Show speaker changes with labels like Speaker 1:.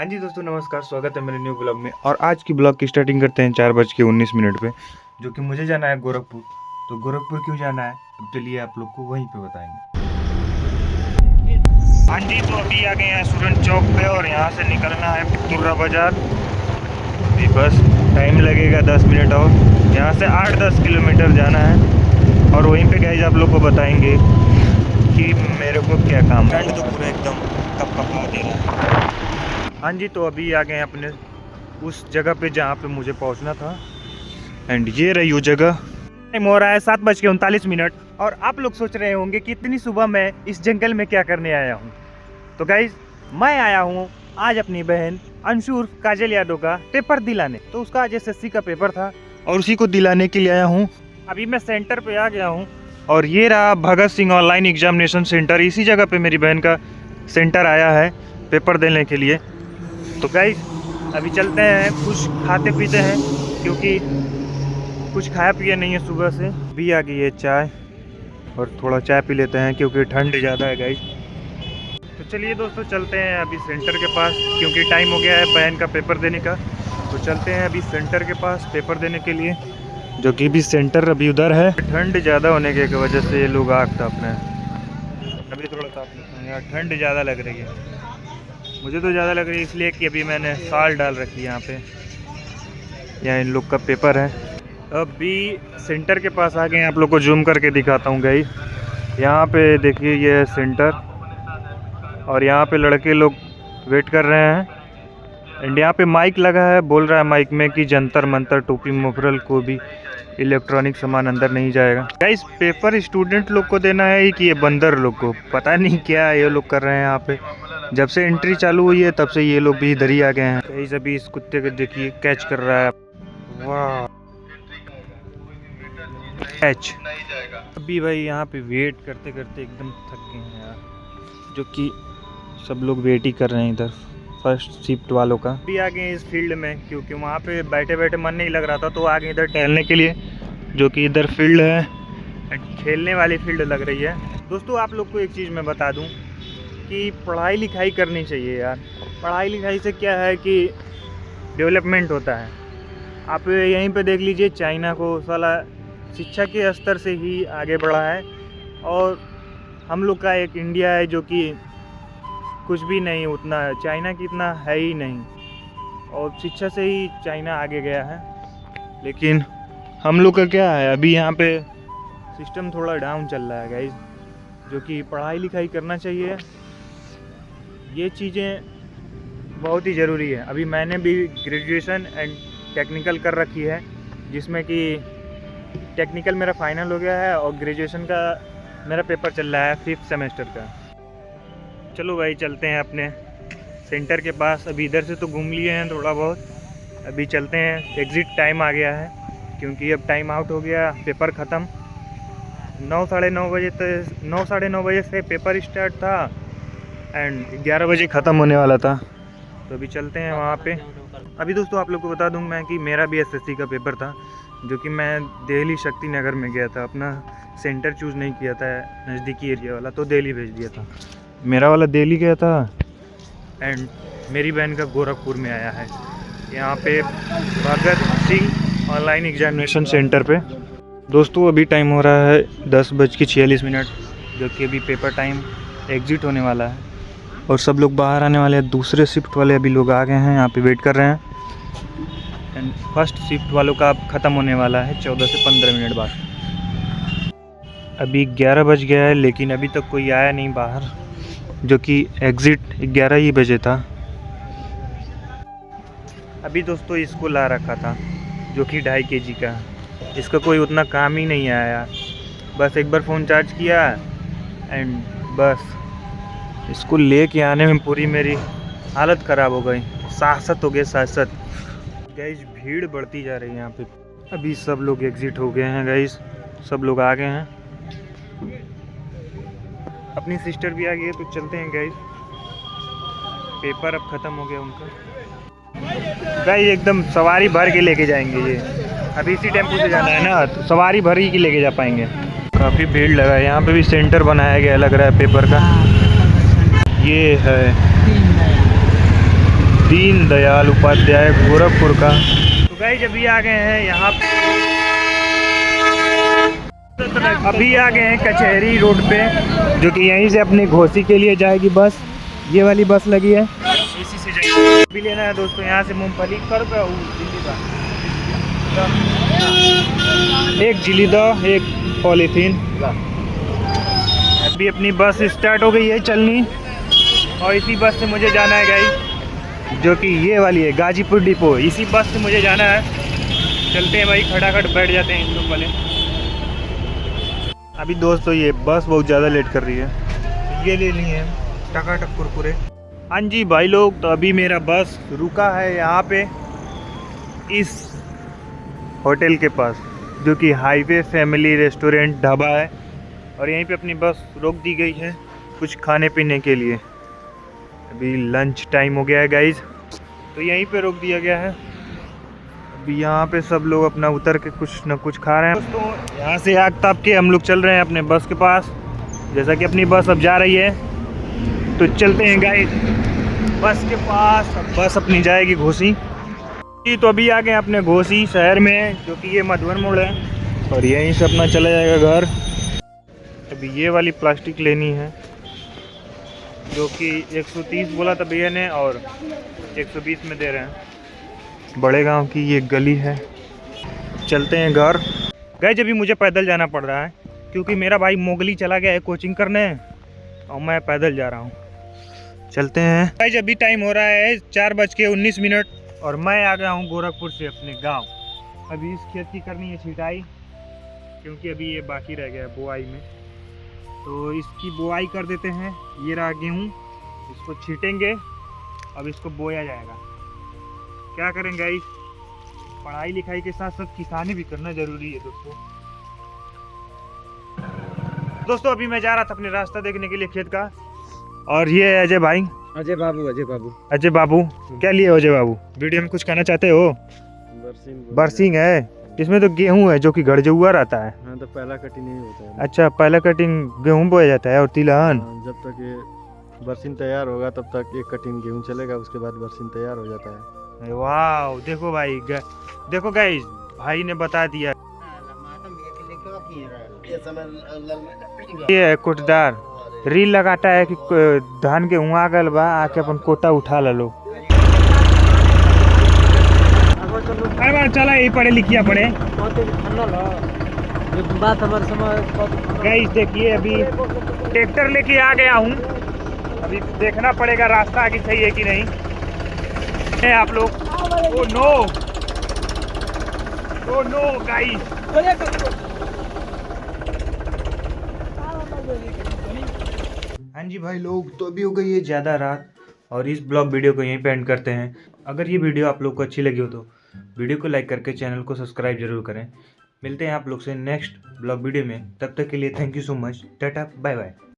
Speaker 1: हाँ जी दोस्तों नमस्कार, स्वागत है मेरे न्यू ब्लॉग में। और आज की ब्लॉग की स्टार्टिंग करते हैं 4:19 पे, जो कि मुझे जाना है गोरखपुर। तो गोरखपुर क्यों जाना है, अब चलिए आप लोग को वहीं पे बताएंगे। हाँ जी, तो अभी आ गए हैं सूरन चौक पे और यहाँ से निकलना है तुर्रा बाजार। अभी बस टाइम लगेगा 10 मिनट और यहाँ से 8-10 किलोमीटर जाना है। और वहीं पे गाइस आप लोग को बताएंगे कि मेरे को क्या काम है। ठंड तो पूरा एकदम कपकपा दे रहा है। हाँ जी, तो अभी आ गए हैं अपने उस जगह पे जहाँ पे मुझे पहुँचना था। एंड ये रही वो जगह। टाइम हो रहा है 7:39 और आप लोग सोच रहे होंगे कि इतनी सुबह मैं इस जंगल में क्या करने आया हूँ। तो गाइज मैं आया हूँ आज अपनी बहन अंशुर काजल यादव का पेपर दिलाने। तो उसका आज SSC का पेपर था और उसी को दिलाने के लिए आया हूँ। अभी मैं सेंटर पे आ गया हूँ और ये रहा Bhagat Singh online examination centre. इसी जगह पे मेरी बहन का सेंटर आया है पेपर देने के लिए। तो गाइस अभी चलते हैं, कुछ खाते पीते हैं क्योंकि कुछ खाया पिया नहीं है सुबह से। भी आ गई है चाय और थोड़ा चाय पी लेते हैं क्योंकि ठंड ज़्यादा है गाइस। तो चलिए दोस्तों चलते हैं अभी सेंटर के पास क्योंकि टाइम हो गया है बहन का पेपर देने का। तो चलते हैं अभी सेंटर के पास पेपर देने के लिए, जो कि भी सेंटर अभी उधर है। ठंड ज़्यादा होने की वजह से ये लोग आग ताप रहे हैं। अभी थोड़ा ताप लेते हैं यार, ठंड ज़्यादा लग रही है। मुझे तो ज़्यादा लग रही है इसलिए कि अभी मैंने साल डाल रखी है यहाँ पे। यहाँ इन लोग का पेपर है। अभी सेंटर के पास आ गए, आप लोग को जूम करके दिखाता हूँ गाइस। यहाँ पे देखिए ये है सेंटर और यहाँ पे लड़के लोग वेट कर रहे हैं। एंड यहाँ पे माइक लगा है, बोल रहा है माइक में कि जंतर मंतर टोपी मुफरल को भी इलेक्ट्रॉनिक सामान अंदर नहीं जाएगा। गाइस पेपर स्टूडेंट लोग को देना है कि ये बंदर लोग को, पता नहीं क्या ये लोग कर रहे हैं यहाँ पे। जब से एंट्री चालू हुई है तब से ये लोग भी इधर ही आ गए हैं। गाइस अभी इस कुत्ते को देखिए कैच कर रहा है, वाह कैच। अभी भाई यहाँ पे वेट करते करते एकदम थक गए हैं यार, जो कि सब लोग वेट ही कर रहे हैं इधर फर्स्ट शिफ्ट वालों का। अभी आ गए इस फील्ड में क्योंकि वहाँ पे बैठे बैठे मन नहीं लग रहा था, तो आ गए इधर टहलने के लिए, जो कि इधर फील्ड है, खेलने वाली फील्ड लग रही है। दोस्तों आप लोग को एक चीज़ मैं बता दूँ कि पढ़ाई लिखाई करनी चाहिए यार। पढ़ाई लिखाई से क्या है कि डेवलपमेंट होता है। आप यहीं पे देख लीजिए चाइना को साला शिक्षा के स्तर से ही आगे बढ़ा है और हम लोग का एक इंडिया है जो कि कुछ भी नहीं उतना, चाइना की इतना है ही नहीं और शिक्षा से ही चाइना आगे गया है। लेकिन हम लोग का क्या है, अभी यहाँ पे सिस्टम थोड़ा डाउन चल रहा है गाइस, जो कि पढ़ाई लिखाई करना चाहिए। ये चीज़ें बहुत ही ज़रूरी है। अभी मैंने भी ग्रेजुएशन एंड टेक्निकल कर रखी है, जिसमें कि टेक्निकल मेरा फाइनल हो गया है और ग्रेजुएशन का मेरा पेपर चल रहा है 5th सेमेस्टर का। चलो भाई चलते हैं अपने सेंटर के पास। अभी इधर से तो घूम लिए हैं थोड़ा बहुत, अभी चलते हैं। एग्ज़िट टाइम आ गया है क्योंकि अब टाइम आउट हो गया, पेपर ख़त्म। 9 साढ़े 9 बजे से पेपर स्टार्ट था एंड 11 बजे ख़त्म होने वाला था। तो अभी चलते हैं वहाँ पे। अभी दोस्तों आप लोग को बता दूँ मैं कि मेरा भी SSC का पेपर था, जो कि मैं दिल्ली शक्ति नगर में गया था। अपना सेंटर चूज़ नहीं किया था नज़दीकी एरिया वाला, तो दिल्ली भेज दिया था। मेरा वाला दिल्ली गया था एंड मेरी बहन का गोरखपुर में आया है, यहाँ पे Bhagat Singh online examination centre पे। दोस्तों अभी टाइम हो रहा है 10:46, जो कि अभी पेपर टाइम एग्ज़िट होने वाला है और सब लोग बाहर आने वाले हैं। दूसरे शिफ्ट वाले अभी लोग आ गए हैं, यहाँ पे वेट कर रहे हैं। एंड फर्स्ट शिफ्ट वालों का अब ख़त्म होने वाला है 14 से 15 मिनट बाद। अभी 11 बज गया है लेकिन अभी तक कोई आया नहीं बाहर, जो कि एग्ज़िट 11 ही बजे था। अभी दोस्तों इसको ला रखा था जो कि 2.5 kg का, इसका कोई उतना काम ही नहीं आया। बस एक बार फ़ोन चार्ज किया एंड बस इसको ले के आने में पूरी मेरी हालत ख़राब हो गई। सासत हो गए सासत। गाइस भीड़ बढ़ती जा रही है यहाँ पे। अभी सब लोग एग्ज़िट हो गए हैं गाइस, सब लोग आ गए हैं। अपनी सिस्टर भी आ गई है, तो चलते हैं गाइस। पेपर अब ख़त्म हो गया उनका। गाइस एकदम सवारी भर के लेके जाएंगे ये, अभी इसी टेम्पो से जाना है ना, तो सवारी भर ही के लेके जा पाएंगे। काफ़ी भीड़ लगा है यहाँ पे भी। सेंटर बनाया गया लग रहा है पेपर का। ये है दीन दयाल उपाध्याय गोरखपुर का। तो गाइस अभी आ गए हैं यहाँ पे, अभी आ गए हैं कचहरी रोड पे, जो कि यहीं से अपनी घोसी के लिए जाएगी बस। ये वाली बस लगी है, इसी से जाएगी। अभी लेना है दोस्तों यहाँ से मूंगफली कर पे एक जिली दो, एक पॉलीथीन। अभी अपनी बस स्टार्ट हो गई है चलनी, और इसी बस से मुझे जाना है गाइस, जो कि ये वाली है गाजीपुर डिपो। इसी बस से मुझे जाना है। चलते हैं भाई, खटाखट बैठ जाते हैं इन लोग वाले। अभी दोस्तों ये बस बहुत ज़्यादा लेट कर रही है, तो ये ले ली है टकाटक कुरकुरे। हाँ जी भाई लोग, तो अभी मेरा बस रुका है यहाँ पे इस होटल के पास, जो कि हाईवे फैमिली रेस्टोरेंट ढाबा है, और यहीं पे अपनी बस रोक दी गई है कुछ खाने पीने के लिए। अभी लंच टाइम हो गया है गाइज, तो यहीं पे रोक दिया गया है। अभी यहाँ पे सब लोग अपना उतर के कुछ न कुछ खा रहे हैं दोस्तों। यहाँ से आग ताप के हम लोग चल रहे हैं अपने बस के पास। जैसा कि अपनी बस अब जा रही है, तो चलते हैं गाइज बस के पास। अब बस अपनी जाएगी घोसी। तो अभी आ गए अपने घोसी शहर में, जो कि ये मधुबन मोड़ है, और यहीं से अपना चला जाएगा घर। अभी ये वाली प्लास्टिक लेनी है, जो कि 130 बोला था भैया ने, और 120 में दे रहे हैं। बड़े गांव की ये गली है। चलते हैं घर। गाइस अभी मुझे पैदल जाना पड़ रहा है, क्योंकि मेरा भाई मोगली चला गया है कोचिंग करने, और मैं पैदल जा रहा हूँ। चलते हैं गाइस। अभी टाइम हो रहा है 4:19, और मैं आ गया हूँ गोरखपुर से अपने गांव। अभी इस खेत की करनी है छिटाई, क्योंकि अभी ये बाकी रह गया है बुआई में, तो इसकी बुआई कर देते हैं। ये रहा गेहूँ, इसको छीटेंगे, अब इसको बोया जाएगा। क्या करें गाइस, पढ़ाई लिखाई के साथ साथ किसानी भी करना जरूरी है दोस्तों। अभी मैं जा रहा था अपने रास्ता देखने के लिए खेत का, और ये है अजय भाई।
Speaker 2: अजय
Speaker 1: बाबू क्या लिए अजय बाबू? वीडियो में कुछ कहना चाहते हो? बरसिंग है, इसमें तो गेहूं है जो कि गड़जुआ रहता है।
Speaker 2: हाँ, तो पहला कटिंग नहीं होता है।
Speaker 1: अच्छा, पहला कटिंग गेहूं बोया जाता है और तिलहन।
Speaker 2: जब तक ये बरसिंग तैयार होगा तब तक एक कटिंग गेहूं चलेगा, उसके बाद बरसिंग तैयार हो जाता है।
Speaker 1: वाह, देखो भाई, देखो गाइस, भाई ने बता दिया। ये कुटदार रील लगाता है कि धान के हुआ गल बा, आके अपन कोटा उठा लो। अरे बार चला, यही पढ़े लिखिया पढ़े गाइस। देखिए अभी ट्रैक्टर लेके आ गया हूँ, अभी देखना पड़ेगा रास्ता आगे सही है कि नहीं है आप लोग। Oh no guys. हाँ जी भाई लोग, तो अभी हो गई है ज़्यादा रात, और इस ब्लॉग वीडियो को यहीं पे एंड करते हैं। अगर ये वीडियो आप लोग को अच्छी लगी हो तो वीडियो को लाइक करके चैनल को सब्सक्राइब जरूर करें। मिलते हैं आप लोग से नेक्स्ट ब्लॉग वीडियो में, तब तक के लिए thank you so much, tata bye bye.